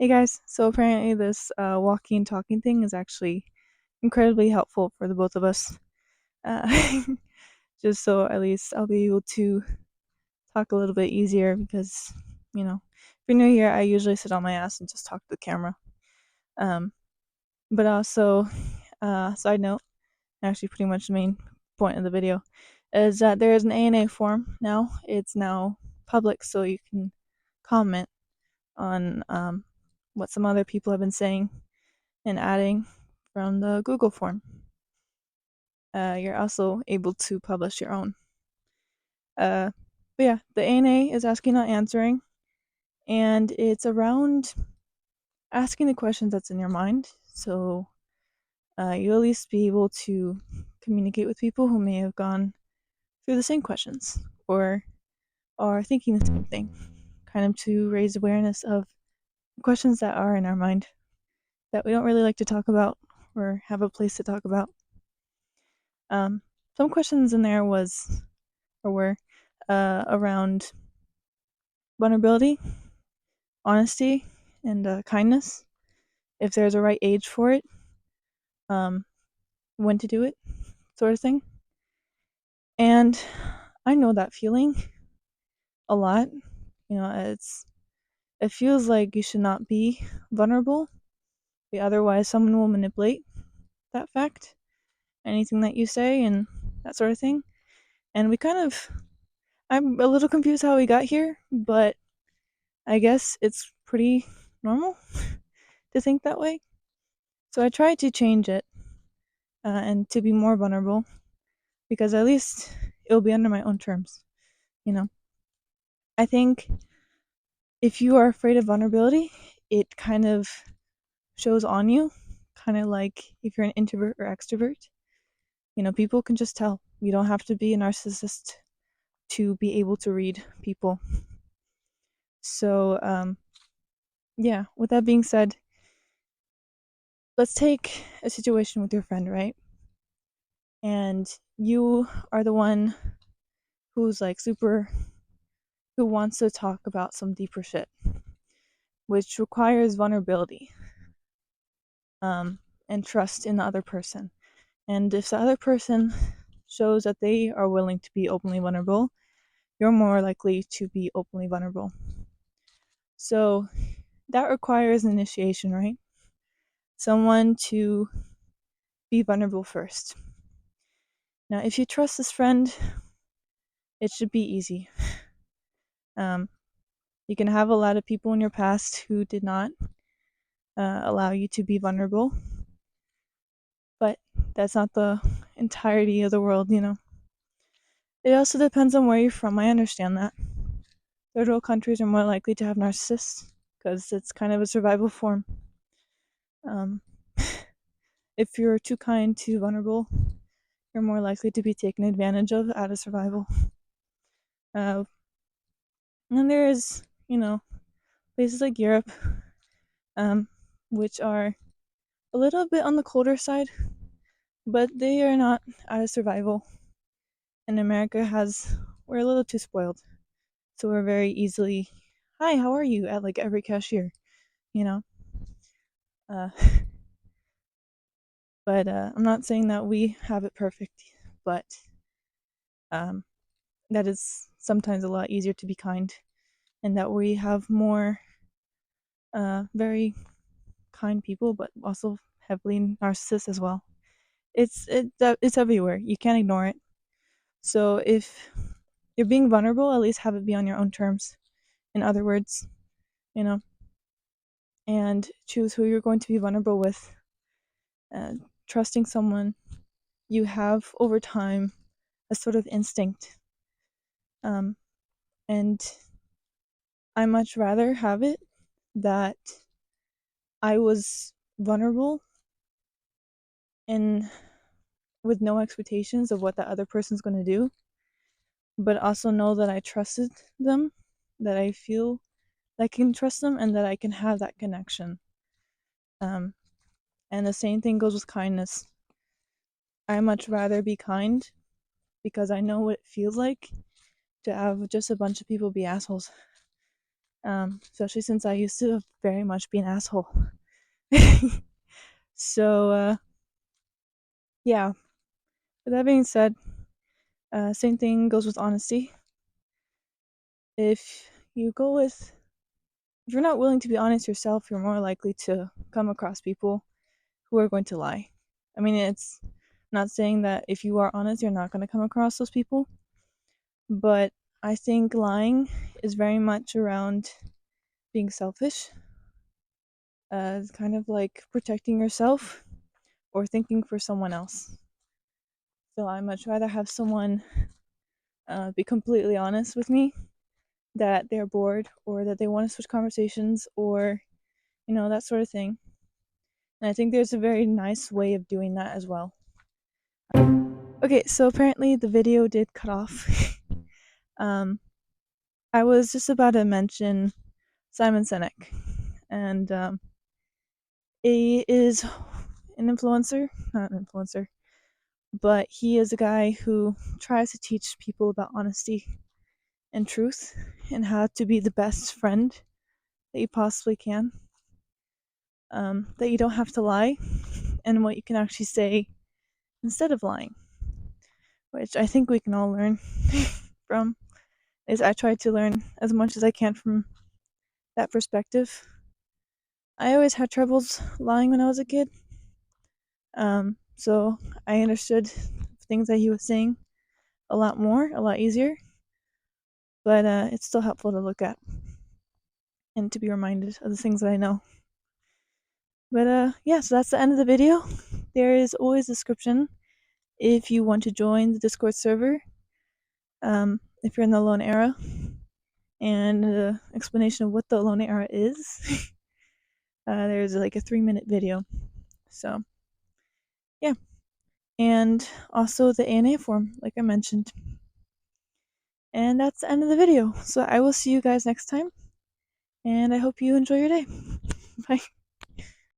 Hey guys, so apparently this walking and talking thing is actually incredibly helpful for the both of us. Uh, just so at least I'll be able to talk a little bit easier because, if you're new here, I usually sit on my ass and just talk to the camera. Um, but also, side note, actually pretty much the main point of the video, is that there is an A.N.A form now. It's now public, so you can comment on what some other people have been saying and adding from the Google form. You're also able to publish your own. But yeah, the A&A is asking, not answering, and it's around asking the questions that's in your mind. So you'll at least be able to communicate with people who may have gone through the same questions or are thinking the same thing, kind of to raise awareness of questions that are in our mind that we don't really like to talk about or have a place to talk about. Some questions in there were around vulnerability, honesty, and kindness. If there's a right age for it, um, when to do it, sort of thing. And I know that feeling a lot. It feels like you should not be vulnerable, otherwise someone will manipulate that fact, anything that you say, and that sort of thing. And I'm a little confused how we got here, but I guess it's pretty normal to think that way. So I tried to change it and to be more vulnerable because at least it'll be under my own terms. You know, I think if you are afraid of vulnerability, it kind of shows on you, kind of like if you're an introvert or extrovert. People can just tell. You don't have to be a narcissist to be able to read people. So, yeah, with that being said, let's take a situation with your friend, right? And you are the one who's like who wants to talk about some deeper shit, which requires vulnerability and trust in the other person. And if the other person shows that they are willing to be openly vulnerable, you're more likely to be openly vulnerable. So that requires initiation, right? Someone to be vulnerable first. Now, if you trust this friend, it should be easy. You can have a lot of people in your past who did not allow you to be vulnerable, but that's not the entirety of the world. It also depends on where you're from. I understand that. Third world countries are more likely to have narcissists because it's kind of a survival form. Um, if you're too kind, too vulnerable, you're more likely to be taken advantage of out of survival. And then there is, places like Europe, which are a little bit on the colder side, but they are not out of survival. And we're a little too spoiled. So we're very easily, hi, how are you, at like every cashier, you know? Uh, but I'm not saying that we have it perfect, but um, that is sometimes a lot easier to be kind, and that we have more very kind people, but also heavily narcissists as well. It's everywhere. You can't ignore it. So if you're being vulnerable, at least have it be on your own terms. In other words, you know, and choose who you're going to be vulnerable with. Trusting someone, you have over time a sort of instinct. Um, and I much rather have it that I was vulnerable and with no expectations of what that other person's going to do, but also know that I trusted them, that I feel that I can trust them, and that I can have that connection. Um, and the same thing goes with kindness. I much rather be kind because I know what it feels like to have just a bunch of people be assholes. especially since I used to very much be an asshole. So, yeah. With that being said, same thing goes with honesty. If you go with, if you're not willing to be honest yourself, you're more likely to come across people who are going to lie. I mean, it's not saying that if you are honest, you're not going to come across those people, but I think lying is very much around being selfish, kind of like protecting yourself or thinking for someone else. So I much rather have someone be completely honest with me that they're bored or that they want to switch conversations or, that sort of thing. And I think there's a very nice way of doing that as well. Okay, so apparently the video did cut off. I was just about to mention Simon Sinek, and he is an influencer, not an influencer, but he is a guy who tries to teach people about honesty and truth and how to be the best friend that you possibly can. That you don't have to lie, and what you can actually say instead of lying, which I think we can all learn from. Is I try to learn as much as I can from that perspective. I always had troubles lying when I was a kid, so I understood things that he was saying a lot more, a lot easier. But it's still helpful to look at and to be reminded of the things that I know. But yeah, so that's the end of the video. There is always a description if you want to join the Discord server. If you're in the Alone era, and an explanation of what the Alone era is. There's like a 3-minute video. So, yeah. And also the A.N.A form, like I mentioned. And that's the end of the video. So I will see you guys next time. And I hope you enjoy your day. Bye.